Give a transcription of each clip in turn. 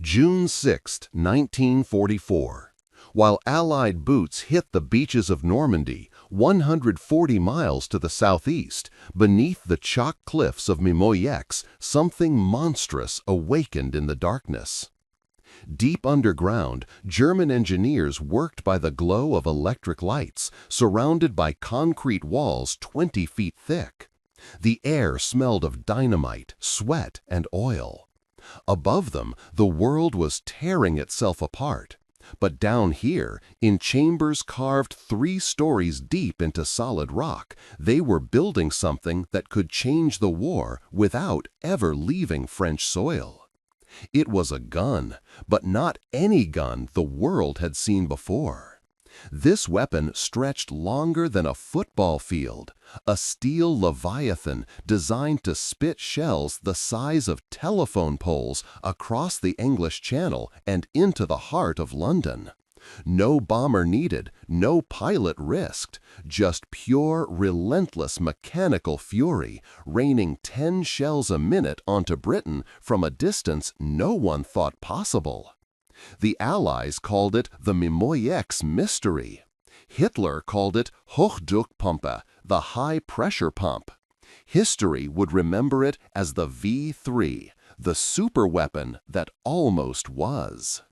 June 6, 1944. While Allied boots hit the beaches of Normandy, 140 miles to the southeast, beneath the chalk cliffs of Mimoyex, something monstrous awakened in the darkness. Deep underground, German engineers worked by the glow of electric lights, surrounded by concrete walls 20 feet thick. The air smelled of dynamite, sweat, and oil. Above them, the world was tearing itself apart. But down here, in chambers carved 3 stories deep into solid rock, they were building something that could change the war without ever leaving French soil. It was a gun, but not any gun the world had seen before. This weapon stretched longer than a football field, a steel leviathan designed to spit shells the size of telephone poles across the English Channel and into the heart of London. No bomber needed, no pilot risked, just pure, relentless mechanical fury, raining 10 shells a minute onto Britain from a distance no one thought possible. The Allies called it the Mimoyex Mystery. Hitler called it Hochdruckpumpe, the high-pressure pump. History would remember it as the V3, the superweapon that almost was.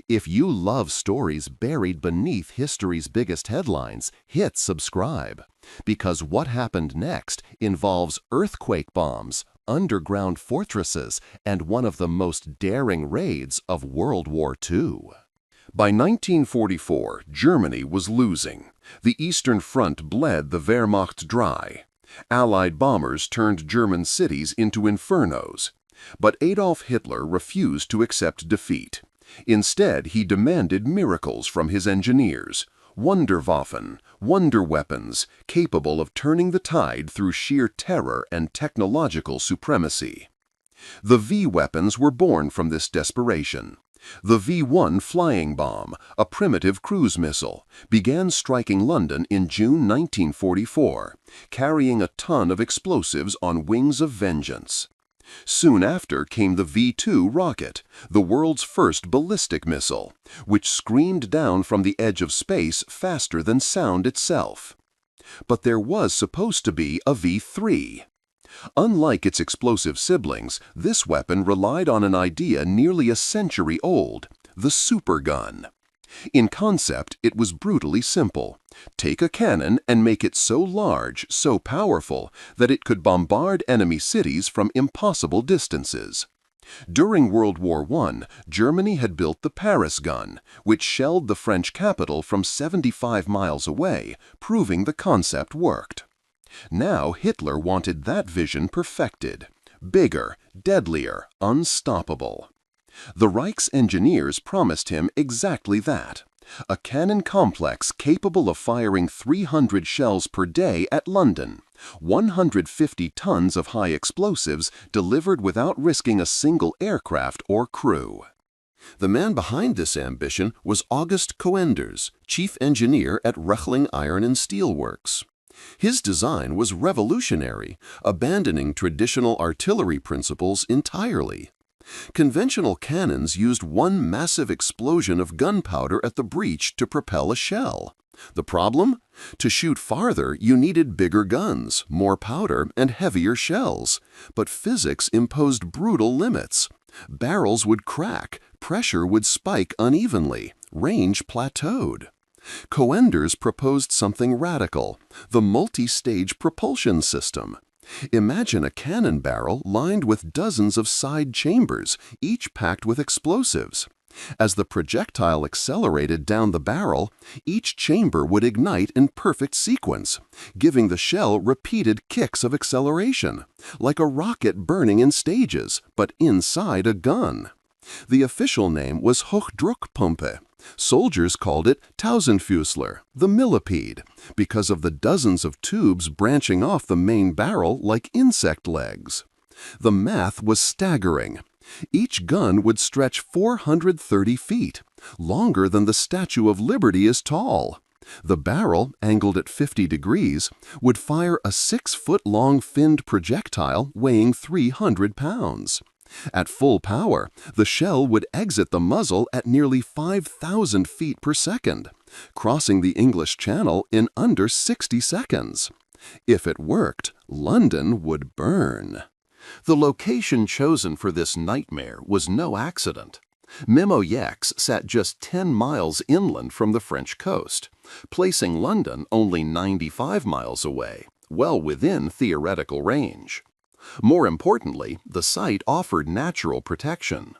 If you love stories buried beneath history's biggest headlines, hit subscribe. Because what happened next involves earthquake bombs, underground fortresses, and one of the most daring raids of World War II. By 1944, Germany was losing. The Eastern Front bled the Wehrmacht dry. Allied bombers turned German cities into infernos. But Adolf Hitler refused to accept defeat. Instead, he demanded miracles from his engineers, Wunderwaffen, wonder weapons, capable of turning the tide through sheer terror and technological supremacy. The V-weapons were born from this desperation. The V-1 flying bomb, a primitive cruise missile, began striking London in June 1944, carrying a ton of explosives on wings of vengeance. Soon after came the V-2 rocket, the world's first ballistic missile, which screamed down from the edge of space faster than sound itself. But there was supposed to be a V-3. Unlike its explosive siblings, this weapon relied on an idea nearly a century old, the supergun. In concept, it was brutally simple. Take a cannon and make it so large, so powerful, that it could bombard enemy cities from impossible distances. During World War I, Germany had built the Paris gun, which shelled the French capital from 75 miles away, proving the concept worked. Now Hitler wanted that vision perfected. Bigger, deadlier, unstoppable. The Reich's engineers promised him exactly that. A cannon complex capable of firing 300 shells per day at London, 150 tons of high explosives delivered without risking a single aircraft or crew. The man behind this ambition was August Coenders, chief engineer at Rechling Iron and Steel Works. His design was revolutionary, abandoning traditional artillery principles entirely. Conventional cannons used one massive explosion of gunpowder at the breech to propel a shell. The problem? To shoot farther, you needed bigger guns, more powder, and heavier shells. But physics imposed brutal limits. Barrels would crack, pressure would spike unevenly, range plateaued. Coenders proposed something radical, the multi-stage propulsion system. Imagine a cannon barrel lined with dozens of side chambers, each packed with explosives. As the projectile accelerated down the barrel, each chamber would ignite in perfect sequence, giving the shell repeated kicks of acceleration, like a rocket burning in stages, but inside a gun. The official name was Hochdruckpumpe. Soldiers called it Tausendfüßler, the millipede, because of the dozens of tubes branching off the main barrel like insect legs. The math was staggering. Each gun would stretch 430 feet, longer than the Statue of Liberty is tall. The barrel, angled at 50 degrees, would fire a 6-foot-long finned projectile weighing 300 pounds. At full power, the shell would exit the muzzle at nearly 5,000 feet per second, crossing the English Channel in under 60 seconds. If it worked, London would burn. The location chosen for this nightmare was no accident. WWII sat just 10 miles inland from the French coast, placing London only 95 miles away, well within theoretical range. More importantly, the site offered natural protection.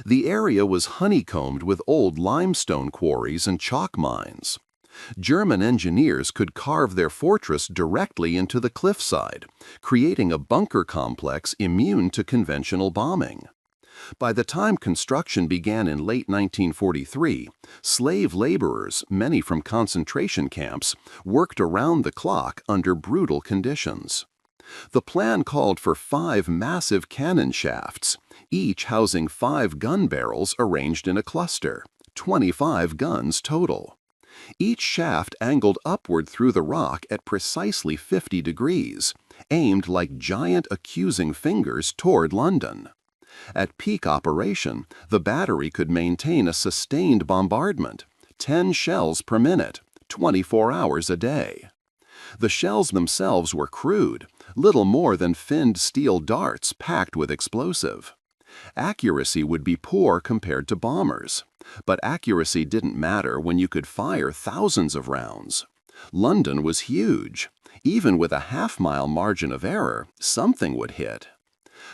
The area was honeycombed with old limestone quarries and chalk mines. German engineers could carve their fortress directly into the cliffside, creating a bunker complex immune to conventional bombing. By the time construction began in late 1943, slave laborers, many from concentration camps, worked around the clock under brutal conditions. The plan called for 5 massive cannon shafts, each housing 5 gun barrels arranged in a cluster, 25 guns total. Each shaft angled upward through the rock at precisely 50 degrees, aimed like giant accusing fingers toward London. At peak operation, the battery could maintain a sustained bombardment, 10 shells per minute, 24 hours a day. The shells themselves were crude, little more than finned steel darts packed with explosive. Accuracy would be poor compared to bombers, but accuracy didn't matter when you could fire thousands of rounds. London was huge. Even with a half-mile margin of error, something would hit.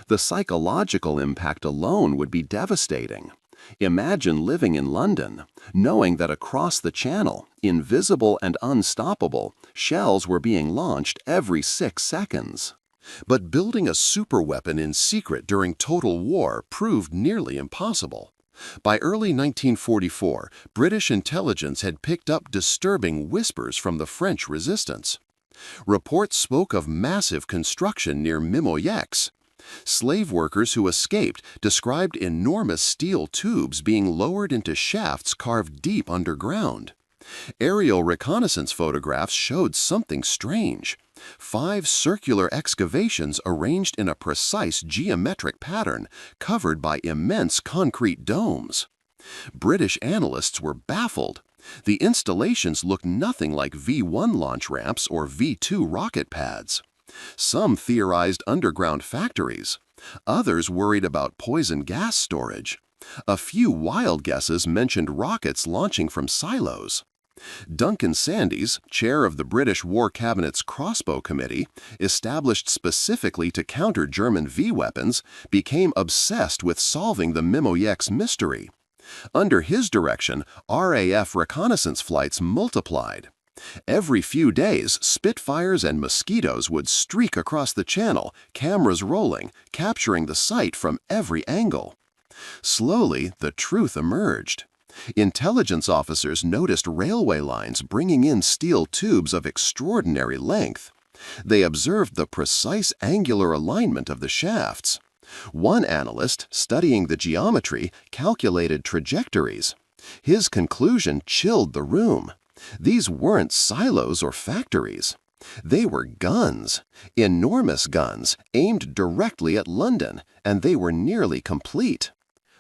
The psychological impact alone would be devastating. Imagine living in London, knowing that across the channel, invisible and unstoppable, shells were being launched every 6 seconds. But building a superweapon in secret during total war proved nearly impossible. By early 1944, British intelligence had picked up disturbing whispers from the French resistance. Reports spoke of massive construction near WWII. Slave workers who escaped described enormous steel tubes being lowered into shafts carved deep underground. Aerial reconnaissance photographs showed something strange. 5 circular excavations arranged in a precise geometric pattern, covered by immense concrete domes. British analysts were baffled. The installations looked nothing like V-1 launch ramps or V-2 rocket pads. Some theorized underground factories. Others worried about poison gas storage. A few wild guesses mentioned rockets launching from silos. Duncan Sandys, chair of the British War Cabinet's Crossbow Committee, established specifically to counter German V-weapons, became obsessed with solving the WWII mystery. Under his direction, RAF reconnaissance flights multiplied. Every few days, Spitfires and Mosquitoes would streak across the channel, cameras rolling, capturing the site from every angle. Slowly, the truth emerged. Intelligence officers noticed railway lines bringing in steel tubes of extraordinary length. They observed the precise angular alignment of the shafts. One analyst, studying the geometry, calculated trajectories. His conclusion chilled the room. These weren't silos or factories. They were guns, enormous guns, aimed directly at London, and they were nearly complete.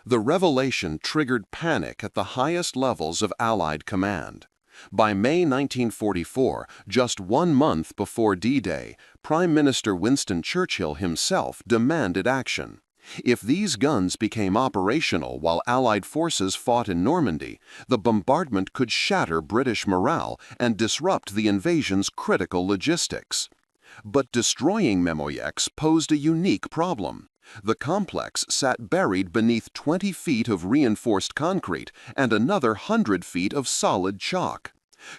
The revelation triggered panic at the highest levels of Allied command. By May 1944, just 1 month before D-Day, Prime Minister Winston Churchill himself demanded action. If these guns became operational while Allied forces fought in Normandy, the bombardment could shatter British morale and disrupt the invasion's critical logistics. But destroying WWII posed a unique problem. The complex sat buried beneath 20 feet of reinforced concrete and another 100 feet of solid chalk.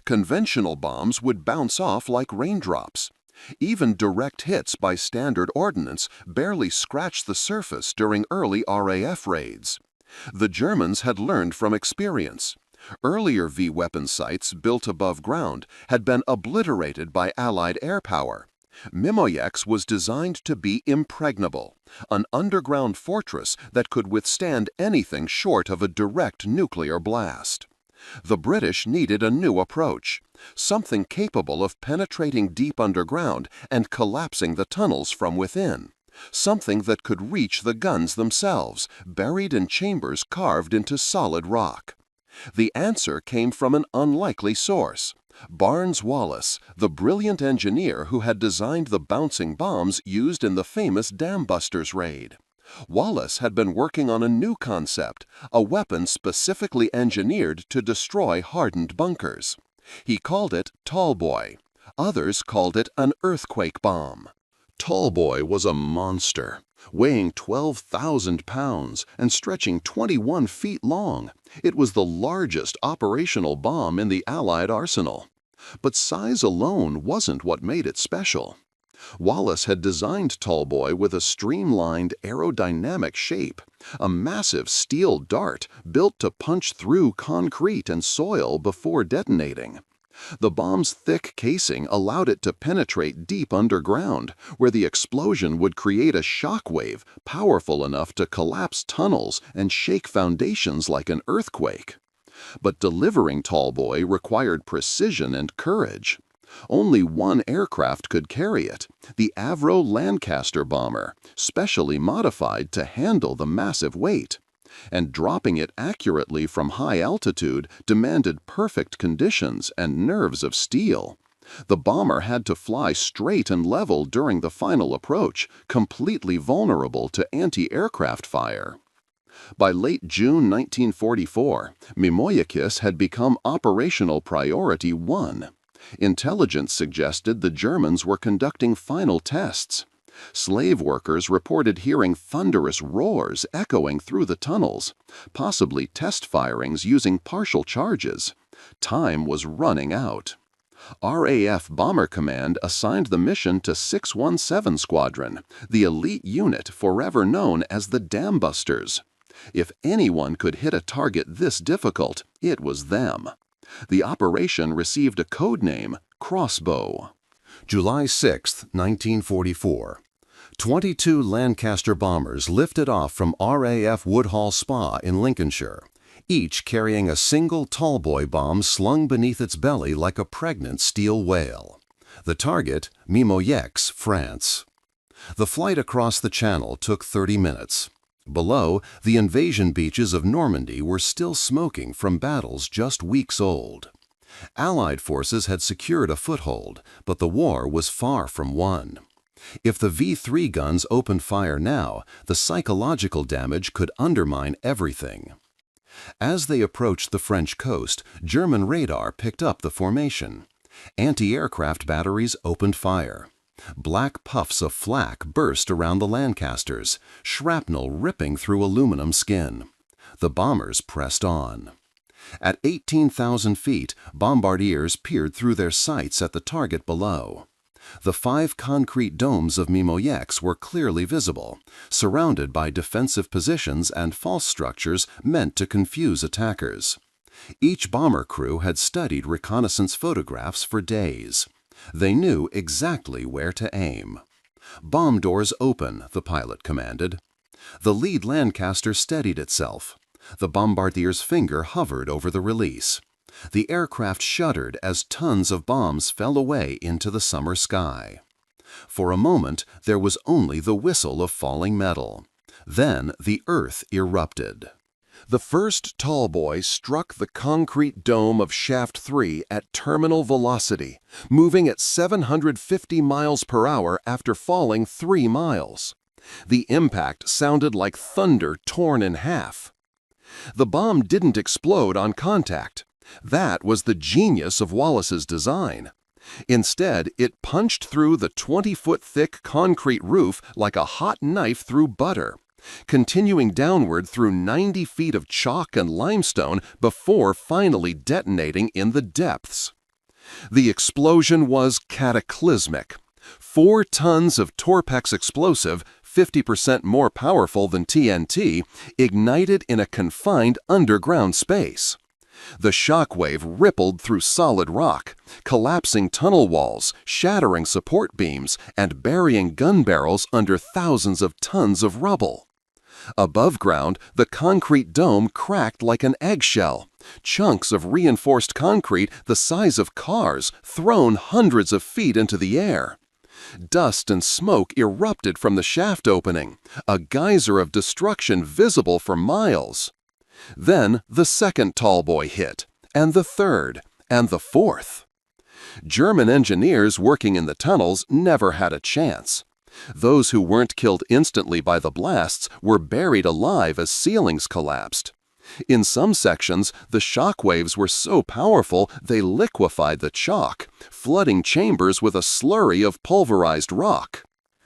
Conventional bombs would bounce off like raindrops. Even direct hits by standard ordnance barely scratched the surface during early RAF raids. The Germans had learned from experience. Earlier V-weapon sites built above ground had been obliterated by Allied air power. WWII was designed to be impregnable, an underground fortress that could withstand anything short of a direct nuclear blast. The British needed a new approach, something capable of penetrating deep underground and collapsing the tunnels from within. something that could reach the guns themselves, buried in chambers carved into solid rock. The answer came from an unlikely source: Barnes Wallis, the brilliant engineer who had designed the bouncing bombs used in the famous Dam Busters raid. Wallis had been working on a new concept, a weapon specifically engineered to destroy hardened bunkers. He called it Tallboy. Others called it an earthquake bomb. Tallboy was a monster, weighing 12,000 pounds and stretching 21 feet long. It was the largest operational bomb in the Allied arsenal. But size alone wasn't what made it special. Wallis had designed Tallboy with a streamlined aerodynamic shape, a massive steel dart built to punch through concrete and soil before detonating. The bomb's thick casing allowed it to penetrate deep underground, where the explosion would create a shock wave powerful enough to collapse tunnels and shake foundations like an earthquake. But delivering Tallboy required precision and courage. Only one aircraft could carry it, the Avro Lancaster bomber, specially modified to handle the massive weight. And dropping it accurately from high altitude demanded perfect conditions and nerves of steel. The bomber had to fly straight and level during the final approach, completely vulnerable to anti-aircraft fire. By late June 1944, Mimoyakis had become operational priority 1. Intelligence suggested the Germans were conducting final tests. Slave workers reported hearing thunderous roars echoing through the tunnels, possibly test firings using partial charges. Time was running out. RAF Bomber Command assigned the mission to 617 Squadron, the elite unit forever known as the Dam Busters. If anyone could hit a target this difficult, it was them. The operation received a code name, Crossbow. July 6, 1944. 22 Lancaster bombers lifted off from RAF Woodhall Spa in Lincolnshire, each carrying a single Tallboy bomb slung beneath its belly like a pregnant steel whale. The target, Mimoyakis, France. The flight across the Channel took 30 minutes. Below, the invasion beaches of Normandy were still smoking from battles just weeks old. Allied forces had secured a foothold, but the war was far from won. If the V3 guns opened fire now, the psychological damage could undermine everything. As they approached the French coast, German radar picked up the formation. Anti-aircraft batteries opened fire. Black puffs of flak burst around the Lancasters, shrapnel ripping through aluminum skin. The bombers pressed on. At 18,000 feet, bombardiers peered through their sights at the target below. The 5 concrete domes of Mimoyakis were clearly visible, surrounded by defensive positions and false structures meant to confuse attackers. Each bomber crew had studied reconnaissance photographs for days. They knew exactly where to aim. "Bomb doors open," the pilot commanded. The lead Lancaster steadied itself. The bombardier's finger hovered over the release. The aircraft shuddered as tons of bombs fell away into the summer sky. For a moment, there was only the whistle of falling metal. Then the earth erupted. The first Tallboy struck the concrete dome of Shaft 3 at terminal velocity, moving at 750 miles per hour after falling 3 miles. The impact sounded like thunder torn in half. The bomb didn't explode on contact. That was the genius of Wallis's design. Instead, it punched through the 20-foot-thick concrete roof like a hot knife through butter, continuing downward through 90 feet of chalk and limestone before finally detonating in the depths. The explosion was cataclysmic. 4 tons of Torpex explosive, 50% more powerful than TNT, ignited in a confined underground space. The shockwave rippled through solid rock, collapsing tunnel walls, shattering support beams, and burying gun barrels under thousands of tons of rubble. Above ground, the concrete dome cracked like an eggshell. Chunks of reinforced concrete the size of cars thrown hundreds of feet into the air. Dust and smoke erupted from the shaft opening, a geyser of destruction visible for miles. Then the second tall boy hit, and the third, and the fourth. German engineers working in the tunnels never had a chance. Those who weren't killed instantly by the blasts were buried alive as ceilings collapsed. In some sections, the shock waves were so powerful they liquefied the chalk, flooding chambers with a slurry of pulverized rock.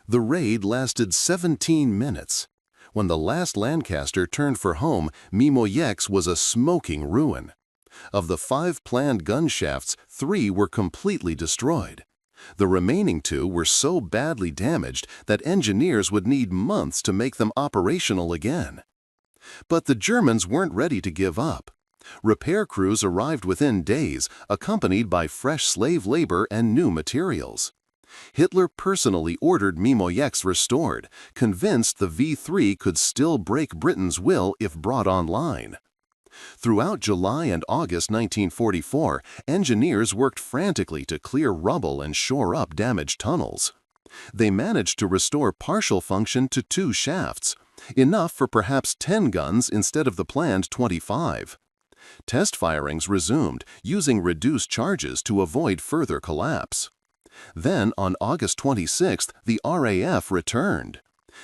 The raid lasted 17 minutes. When the last Lancaster turned for home, Mimoyeks was a smoking ruin. Of the 5 planned gun shafts, 3 were completely destroyed. The remaining 2 were so badly damaged that engineers would need months to make them operational again. But the Germans weren't ready to give up. Repair crews arrived within days, accompanied by fresh slave labor and new materials. Hitler personally ordered Mimoyeks restored, convinced the V3 could still break Britain's will if brought online. Throughout July and August 1944, engineers worked frantically to clear rubble and shore up damaged tunnels. They managed to restore partial function to 2 shafts, enough for perhaps 10 guns instead of the planned 25. Test firings resumed, using reduced charges to avoid further collapse. Then, on August 26th, the RAF returned.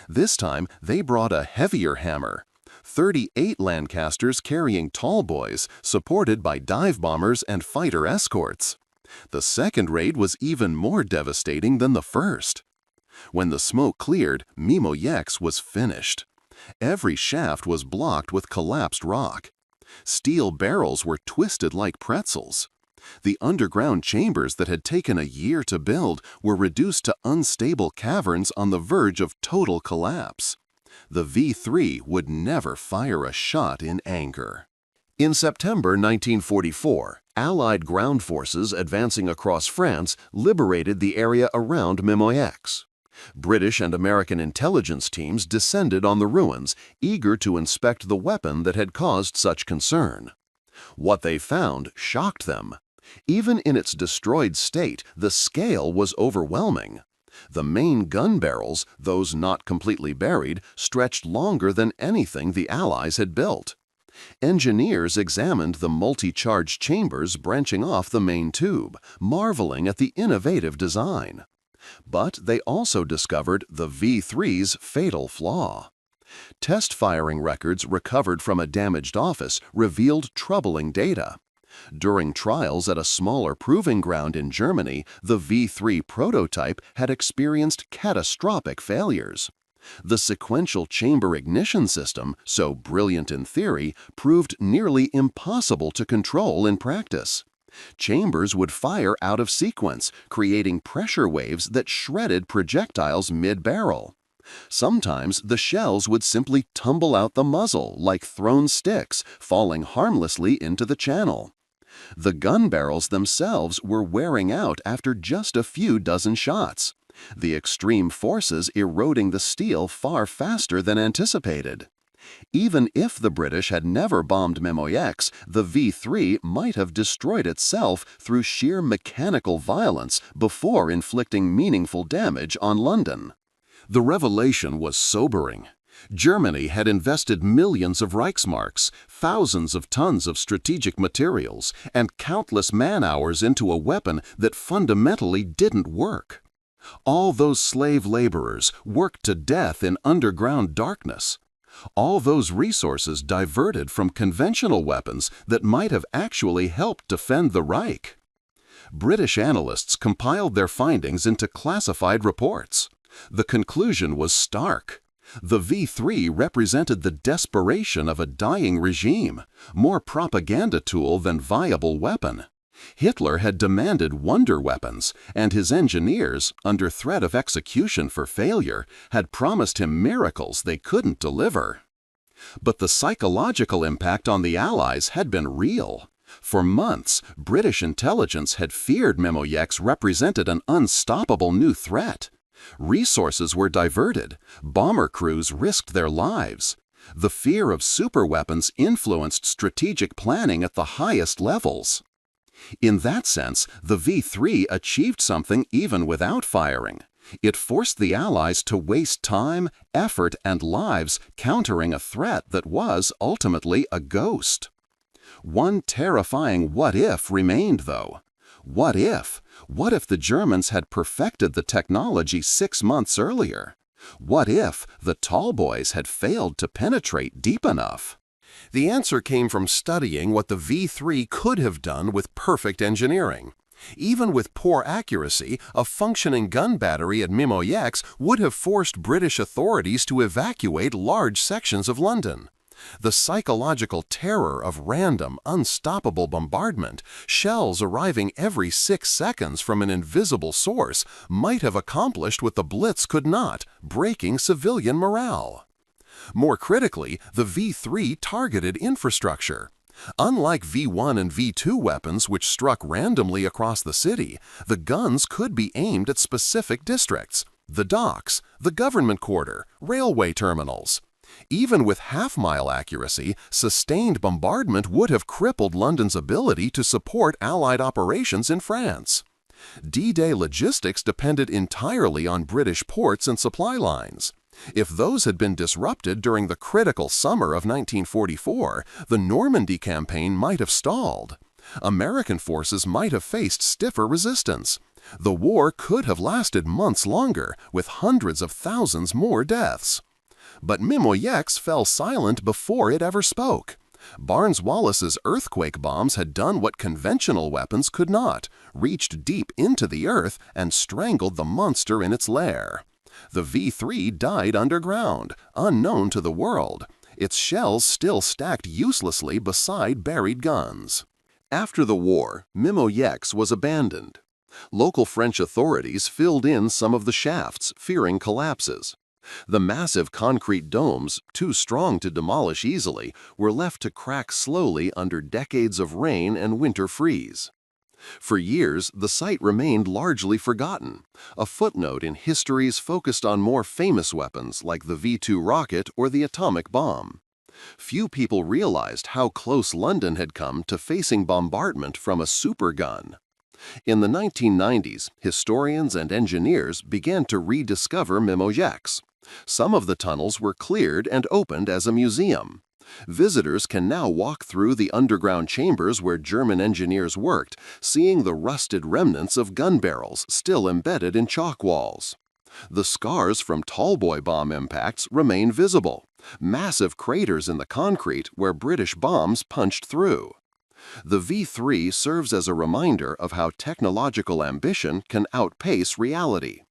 This time, they brought a heavier hammer. 38 Lancasters carrying tall boys, supported by dive bombers and fighter escorts. The second raid was even more devastating than the first. When the smoke cleared, Mimoyeks was finished. Every shaft was blocked with collapsed rock. Steel barrels were twisted like pretzels. The underground chambers that had taken a year to build were reduced to unstable caverns on the verge of total collapse. The V3 would never fire a shot in anger. In September 1944, Allied ground forces advancing across France liberated the area around Mimoyeks. British and American intelligence teams descended on the ruins, eager to inspect the weapon that had caused such concern. What they found shocked them. Even in its destroyed state, the scale was overwhelming. The main gun barrels, those not completely buried, stretched longer than anything the Allies had built. Engineers examined the multi-charge chambers branching off the main tube, marveling at the innovative design. But they also discovered the V3's fatal flaw. Test firing records recovered from a damaged office revealed troubling data. During trials at a smaller proving ground in Germany, the V3 prototype had experienced catastrophic failures. The sequential chamber ignition system, so brilliant in theory, proved nearly impossible to control in practice. Chambers would fire out of sequence, creating pressure waves that shredded projectiles mid-barrel. Sometimes the shells would simply tumble out the muzzle like thrown sticks, falling harmlessly into the channel. The gun barrels themselves were wearing out after just a few dozen shots, the extreme forces eroding the steel far faster than anticipated. Even if the British had never bombed Mimoyeks, the V3 might have destroyed itself through sheer mechanical violence before inflicting meaningful damage on London. The revelation was sobering. Germany had invested millions of Reichsmarks, thousands of tons of strategic materials, and countless man-hours into a weapon that fundamentally didn't work. All those slave laborers worked to death in underground darkness. All those resources diverted from conventional weapons that might have actually helped defend the Reich. British analysts compiled their findings into classified reports. The conclusion was stark. The V3 represented the desperation of a dying regime, more propaganda tool than viable weapon. Hitler had demanded wonder weapons, and his engineers, under threat of execution for failure, had promised him miracles they couldn't deliver. But the psychological impact on the Allies had been real. For months, British intelligence had feared Mimoyeks represented an unstoppable new threat. Resources were diverted. Bomber crews risked their lives. The fear of superweapons influenced strategic planning at the highest levels. In that sense, the V3 achieved something even without firing. It forced the Allies to waste time, effort, and lives countering a threat that was ultimately a ghost. One terrifying what-if remained, though. What if? What if the Germans had perfected the technology 6 months earlier? What if the tall boys had failed to penetrate deep enough? The answer came from studying what the V3 could have done with perfect engineering. Even with poor accuracy, a functioning gun battery at Mimoyex would have forced British authorities to evacuate large sections of London. The psychological terror of random, unstoppable bombardment, shells arriving every 6 seconds from an invisible source, might have accomplished what the Blitz could not, breaking civilian morale. More critically, the V3 targeted infrastructure. Unlike V1 and V2 weapons which struck randomly across the city, the guns could be aimed at specific districts: the docks, the government quarter, railway terminals. Even with half-mile accuracy, sustained bombardment would have crippled London's ability to support Allied operations in France. D-Day logistics depended entirely on British ports and supply lines. If those had been disrupted during the critical summer of 1944, the Normandy campaign might have stalled. American forces might have faced stiffer resistance. The war could have lasted months longer, with hundreds of thousands more deaths. But Mimoyex fell silent before it ever spoke. Barnes-Wallace's earthquake bombs had done what conventional weapons could not, reached deep into the earth and strangled the monster in its lair. The V3 died underground, unknown to the world, its shells still stacked uselessly beside buried guns. After the war, Mimoyex was abandoned. Local French authorities filled in some of the shafts, fearing collapses. The massive concrete domes, too strong to demolish easily, were left to crack slowly under decades of rain and winter freeze. For years, the site remained largely forgotten, a footnote in histories focused on more famous weapons like the V2 rocket or the atomic bomb. Few people realized how close London had come to facing bombardment from a supergun. In the 1990s, historians and engineers began to rediscover Mimoyex. Some of the tunnels were cleared and opened as a museum. Visitors can now walk through the underground chambers where German engineers worked, seeing the rusted remnants of gun barrels still embedded in chalk walls. The scars from tallboy bomb impacts remain visible, massive craters in the concrete where British bombs punched through. The V3 serves as a reminder of how technological ambition can outpace reality.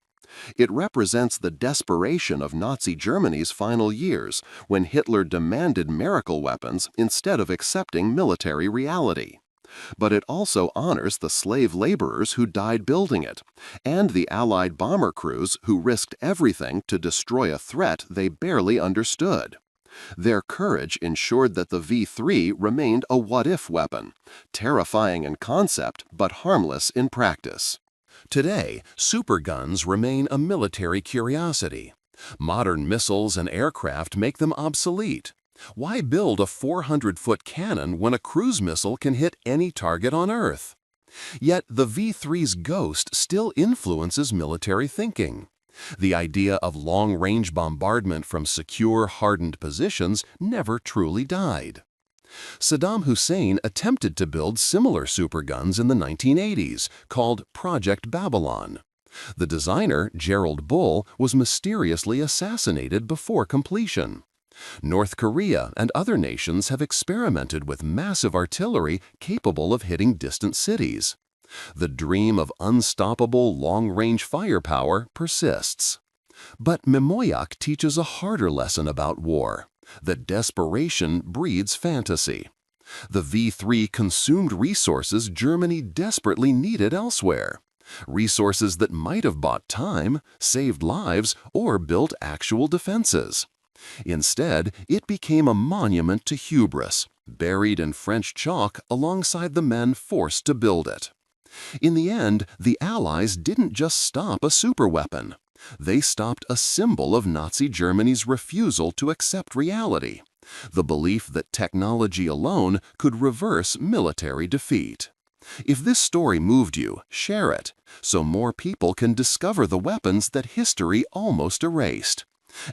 It represents the desperation of Nazi Germany's final years, when Hitler demanded miracle weapons instead of accepting military reality. But it also honors the slave laborers who died building it, and the Allied bomber crews who risked everything to destroy a threat they barely understood. Their courage ensured that the V3 remained a what-if weapon, terrifying in concept but harmless in practice. Today, superguns remain a military curiosity. Modern missiles and aircraft make them obsolete. Why build a 400-foot cannon when a cruise missile can hit any target on Earth? Yet the V3's ghost still influences military thinking. The idea of long-range bombardment from secure, hardened positions never truly died. Saddam Hussein attempted to build similar superguns in the 1980s, called Project Babylon. The designer, Gerald Bull, was mysteriously assassinated before completion. North Korea and other nations have experimented with massive artillery capable of hitting distant cities. The dream of unstoppable long-range firepower persists. But Mimoyex teaches a harder lesson about war: that desperation breeds fantasy. The V3 consumed resources Germany desperately needed elsewhere. Resources that might have bought time, saved lives, or built actual defenses. Instead, it became a monument to hubris, buried in French chalk alongside the men forced to build it. In the end, the Allies didn't just stop a superweapon. They stopped a symbol of Nazi Germany's refusal to accept reality, the belief that technology alone could reverse military defeat. If this story moved you, share it, so more people can discover the weapons that history almost erased.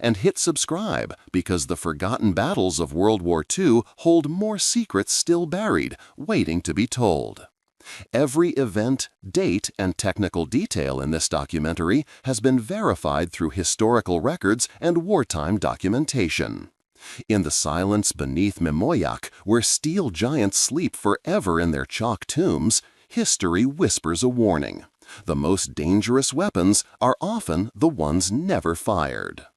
And hit subscribe, because the forgotten battles of World War II hold more secrets still buried, waiting to be told. Every event, date, and technical detail in this documentary has been verified through historical records and wartime documentation. In the silence beneath Mimoyak, where steel giants sleep forever in their chalk tombs, history whispers a warning. The most dangerous weapons are often the ones never fired.